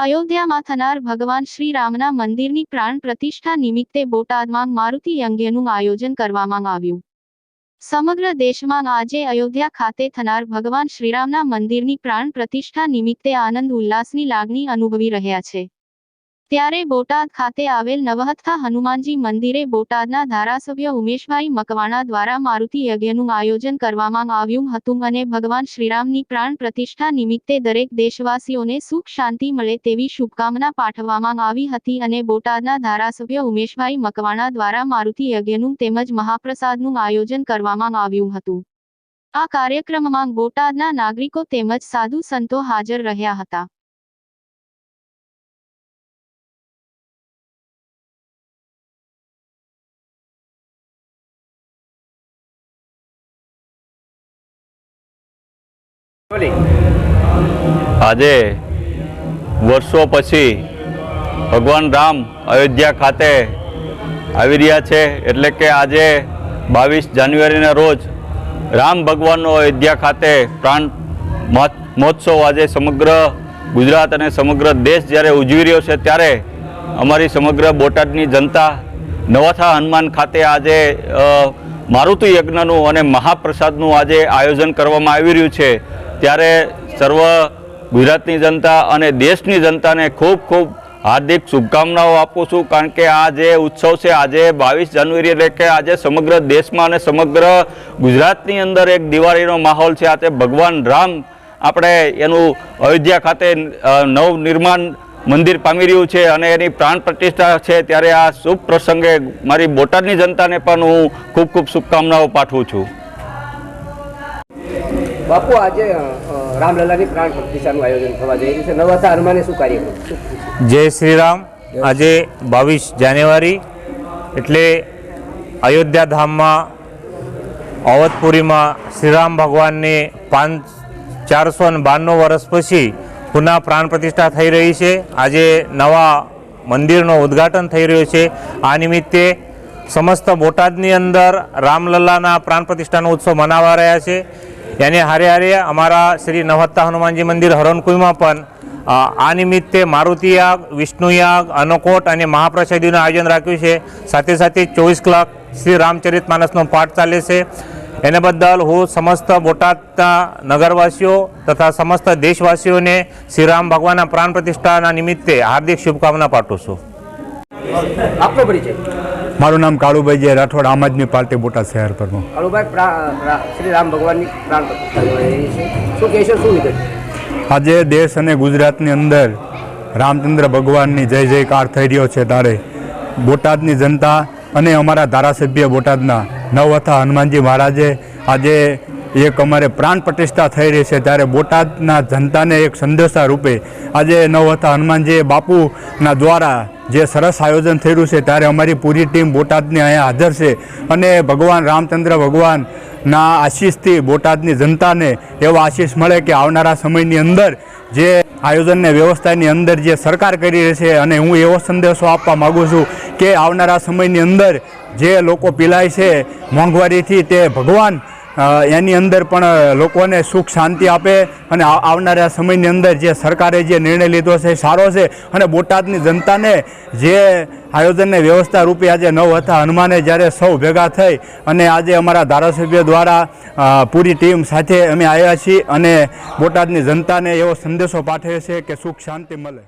અયોધ્યામાં થનાર ભગવાન શ્રી રામના મંદિરની પ્રાણ પ્રતિષ્ઠા નિમિત્તે બોટાદમાં મારુતિ યજ્ઞનું આયોજન કરવામાં આવ્યું। સમગ્ર દેશમાં આજે અયોધ્યા ખાતે થનાર ભગવાન શ્રીરામના મંદિરની પ્રાણ પ્રતિષ્ઠા નિમિત્તે આનંદ ઉલ્લાસની લાગણી અનુભવી રહ્યા છે। ત્યારે બોટાદ ખાતે આવેલ નવહથ્થા હનુમાનજી મંદિરે બોટાદના ધારાસભ્ય ઉમેશભાઈ મકવાણા દ્વારા મારુતિ યજ્ઞનું આયોજન કરવામાં આવ્યું હતું અને ભગવાન શ્રીરામની પ્રાણ પ્રતિષ્ઠા નિમિત્તે દરેક દેશવાસીઓને સુખ શાંતિ મળે તેવી શુભકામના પાઠવવામાં આવી હતી અને બોટાદના ધારાસભ્ય ઉમેશભાઈ મકવાણા દ્વારા મારુતિ યજ્ઞનું તેમજ મહાપ્રસાદનું આયોજન કરવામાં આવ્યું હતું। આ કાર્યક્રમમાં બોટાદના નાગરિકો તેમજ સાધુ સંતો હાજર રહ્યા હતા। આજે વર્ષો પછી ભગવાન રામ અયોધ્યા ખાતે આવી રહ્યા છે। એટલે કે આજે 22 જાન્યુઆરીના રોજ રામ ભગવાનનો અયોધ્યા ખાતે પ્રાણ મહોત્સવ આજે સમગ્ર ગુજરાત અને સમગ્ર દેશ જ્યારે ઉજવી રહ્યો છે ત્યારે અમારી સમગ્ર બોટાદની જનતા નવહથ્થા હનુમાન ખાતે આજે મારુતિ યજ્ઞનું અને મહાપ્રસાદનું આજે આયોજન કરવામાં આવી રહ્યું છે। ત્યારે સર્વ ગુજરાતની જનતા અને દેશની જનતાને ખૂબ ખૂબ હાર્દિક શુભકામનાઓ આપું છું। કારણ કે આ જે ઉત્સવ છે આજે 22 જાન્યુઆરી એટલે કે આજે સમગ્ર દેશમાં અને સમગ્ર ગુજરાતની અંદર એક દિવાળીનો માહોલ છે। આજે ભગવાન રામ આપણે એનું અયોધ્યા ખાતે નવનિર્માણ મંદિર પામી રહ્યું છે અને એની પ્રાણ પ્રતિષ્ઠા છે। ત્યારે આ શુભ પ્રસંગે મારી બોટાદની જનતાને પણ હું ખૂબ ખૂબ શુભકામનાઓ પાઠવું છું। બાપુ, આજે રામલલ્લાની પ્રાણ પ્રતિષ્ઠાનું આયોજન થવા જઈ રહ્યું છે। નવહથ્થા હનુમાને શું કાર્યક્રમ? જય શ્રી રામ। આજે 22 જાન્યુઆરી એટલે અયોધ્યા ધામમાં અવધપુરીમાં શ્રીરામ ભગવાનને 452 વર્ષ પછી પુનઃ પ્રાણ પ્રતિષ્ઠા થઈ રહી છે। આજે નવા મંદિરનું ઉદ્ઘાટન થઈ રહ્યું છે। આ નિમિત્તે સમસ્ત બોટાદની અંદર રામલલ્લાના પ્રાણ પ્રતિષ્ઠાનો ઉત્સવ મનાવા રહ્યા છે। એને હારે હારે અમારા શ્રી નવહથ્થા હનુમાનજી મંદિર હરણકુઈમાં પણ આ નિમિત્તે મારુતિ યાગ, વિષ્ણુ યાગ, અન્નકોટ અને મહાપ્રસાદીનું આયોજન રાખ્યું છે। સાથે સાથે 24 કલાક શ્રી રામચરિત માનસનો પાઠ ચાલે છે। એને બદલ હું સમસ્ત બોટાદના નગરવાસીઓ તથા સમસ્ત દેશવાસીઓને શ્રીરામ ભગવાનના પ્રાણ પ્રતિષ્ઠાના નિમિત્તે હાર્દિક શુભકામના પાઠવું છું। આપનો પરિચય? મારું નામ કાળુભાઈ જે રાઠોડ, આમ આદમી પાર્ટી બોટાદ શહેર પ્રમુખ। કાળુભાઈ, શ્રી રામ ભગવાનની પ્રાણ પ્રતિષ્ઠા થઈ રહી છે, શું કહેશો, શું વિગત? આજે દેશ અને ગુજરાતની અંદર રામચંદ્ર ભગવાનની જય જયકાર થઈ રહ્યો છે ત્યારે બોટાદની જનતા અને અમારા ધારાસભ્ય બોટાદના નવહથ્થા હનુમાનજી મહારાજે આજે એક અમારે પ્રાણ પ્રતિષ્ઠા થઈ રહી છે ત્યારે બોટાદના જનતાને એક સંદેશા રૂપે આજે નવહથ્થા હનુમાનજી બાપુના દ્વારા જે સરસ આયોજન થઈ રહ્યું છે ત્યારે અમારી પૂરી ટીમ બોટાદની અહીંયા હાજર છે અને ભગવાન રામચંદ્ર ભગવાનના આશીષથી બોટાદની જનતાને એવો આશીષ મળે કે આવનારા સમયની અંદર જે આયોજનને વ્યવસ્થાની અંદર જે સરકાર કરી રહી છે અને હું એવો સંદેશો આપવા માગું છું કે આવનારા સમયની અંદર જે લોકો પીલાય છે મોંઘવારીથી તે ભગવાન એની અંદર પણ લોકોને સુખ શાંતિ આપે અને આવનારા સમયની અંદર જે સરકારે જે નિર્ણય લીધો છે સારો છે અને બોટાદની જનતાને જે આયોજનને વ્યવસ્થા રૂપે આજે નવહથ્થા હનુમાને જ્યારે સૌ ભેગા થઈ અને આજે અમારા ધારાસભ્ય દ્વારા પૂરી ટીમ સાથે અમે આવ્યા છીએ અને બોટાદની જનતાને એવો સંદેશો પાઠવે છે કે સુખ શાંતિ મળે।